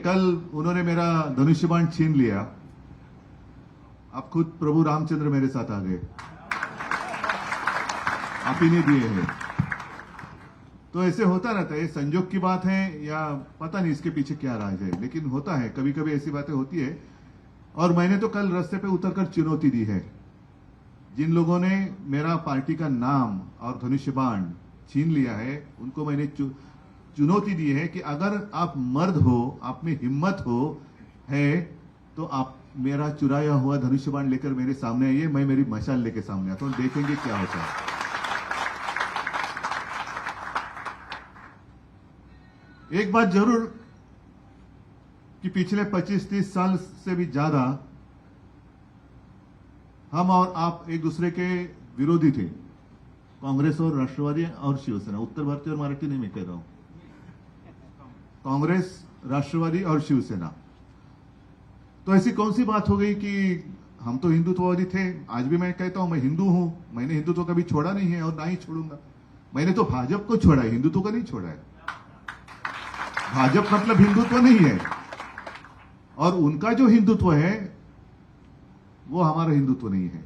कल उन्होंने मेरा धनुष्य बाण छीन लिया। अब खुद प्रभु रामचंद्र मेरे साथ आ गए, आप ही ने दिए हैं। तो ऐसे होता रहता है, संजोग की बात है या पता नहीं इसके पीछे क्या राज है, लेकिन होता है, कभी कभी ऐसी बातें होती है। और मैंने तो कल रास्ते पे उतरकर चुनौती दी है, जिन लोगों ने मेरा पार्टी का नाम और धनुष्य बाण छीन लिया है उनको मैंने चुनौती दी है कि अगर आप मर्द हो, आप में हिम्मत हो है तो आप मेरा चुराया हुआ धनुष्य बाण लेकर मेरे सामने आइए, मैं मेरी मशाल लेके सामने आता हूं, देखेंगे क्या होता है। एक बात जरूर कि पिछले 25-30 साल से भी ज्यादा हम और आप एक दूसरे के विरोधी थे, कांग्रेस और राष्ट्रवादी और शिवसेना। उत्तर भारतीय और मराठी नहीं मैं कह रहा हूं, कांग्रेस, राष्ट्रवादी और शिवसेना। तो ऐसी कौन सी बात हो गई कि हम तो हिंदुत्ववादी थे। आज भी मैं कहता हूं मैं हिंदू हूं, मैंने हिंदुत्व कभी छोड़ा नहीं है और ना ही छोड़ूंगा। मैंने तो भाजपा को छोड़ा है, हिंदुत्व को नहीं छोड़ा है। भाजपा मतलब हिंदुत्व नहीं है, और उनका जो हिंदुत्व है वो हमारा हिंदुत्व नहीं है,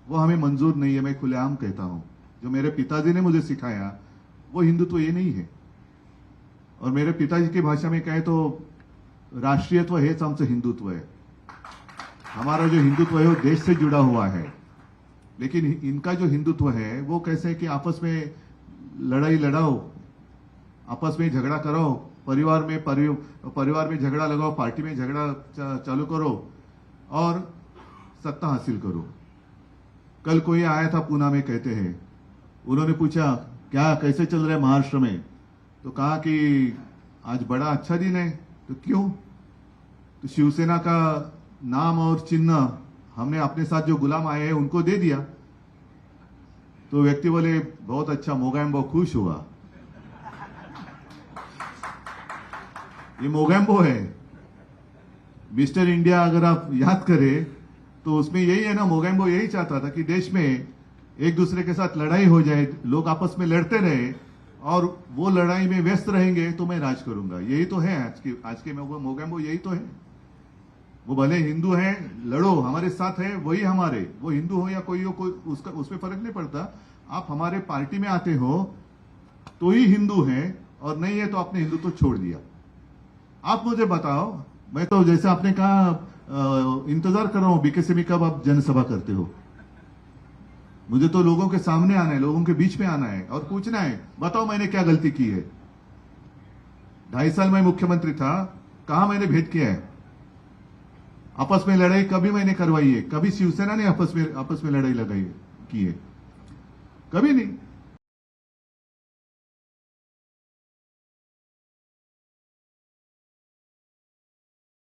वो हमें मंजूर नहीं है। मैं खुलेआम कहता हूं, जो मेरे पिताजी ने मुझे सिखाया वो हिंदुत्व ये नहीं है। और मेरे पिताजी की भाषा में कहे तो राष्ट्रीयत्व हेच आमचं हिंदुत्व है। हमारा जो हिंदुत्व है वो देश से जुड़ा हुआ है, लेकिन इनका जो हिंदुत्व है वो कैसे है कि आपस में लड़ाई लड़ाओ, आपस में झगड़ा कराओ, परिवार में झगड़ा लगाओ, पार्टी में झगड़ा चालू करो और सत्ता हासिल करो। कल कोई आया था पूना में, कहते हैं, उन्होंने पूछा क्या कैसे चल रहा है महाराष्ट्र में, तो कहा कि आज बड़ा अच्छा दिन है। तो क्यों? तो शिवसेना का नाम और चिन्ह हमने अपने साथ जो गुलाम आए हैं उनको दे दिया। तो व्यक्ति बोले बहुत अच्छा, मोगैम्बो खुश हुआ। ये मोगैम्बो है, मिस्टर इंडिया अगर आप याद करें तो उसमें यही है ना, मोगैम्बो यही चाहता था कि देश में एक दूसरे के साथ लड़ाई हो जाए, लोग आपस में लड़ते रहे और वो लड़ाई में व्यस्त रहेंगे तो मैं राज करूंगा। यही तो है आज के मोगैम्बो, यही तो है। वो भले हिंदू है, लड़ो, हमारे साथ है, वही हमारे, वो हिंदू हो या कोई हो, कोई उसका उसमें फर्क नहीं पड़ता। आप हमारे पार्टी में आते हो तो ही हिंदू है, और नहीं है तो आपने हिंदुत्व तो छोड़ दिया। आप मुझे बताओ, मैं तो जैसे आपने कहा इंतजार कर रहा हूं बीकेसी में कब आप जनसभा करते हो। मुझे तो लोगों के सामने आना है, लोगों के बीच में आना है और पूछना है, बताओ मैंने क्या गलती की है। 2.5 साल मैं मुख्यमंत्री था, कहां मैंने भेद किया है? आपस में लड़ाई कभी मैंने करवाई है? कभी शिवसेना ने आपस में लड़ाई लगाई की है? कभी नहीं।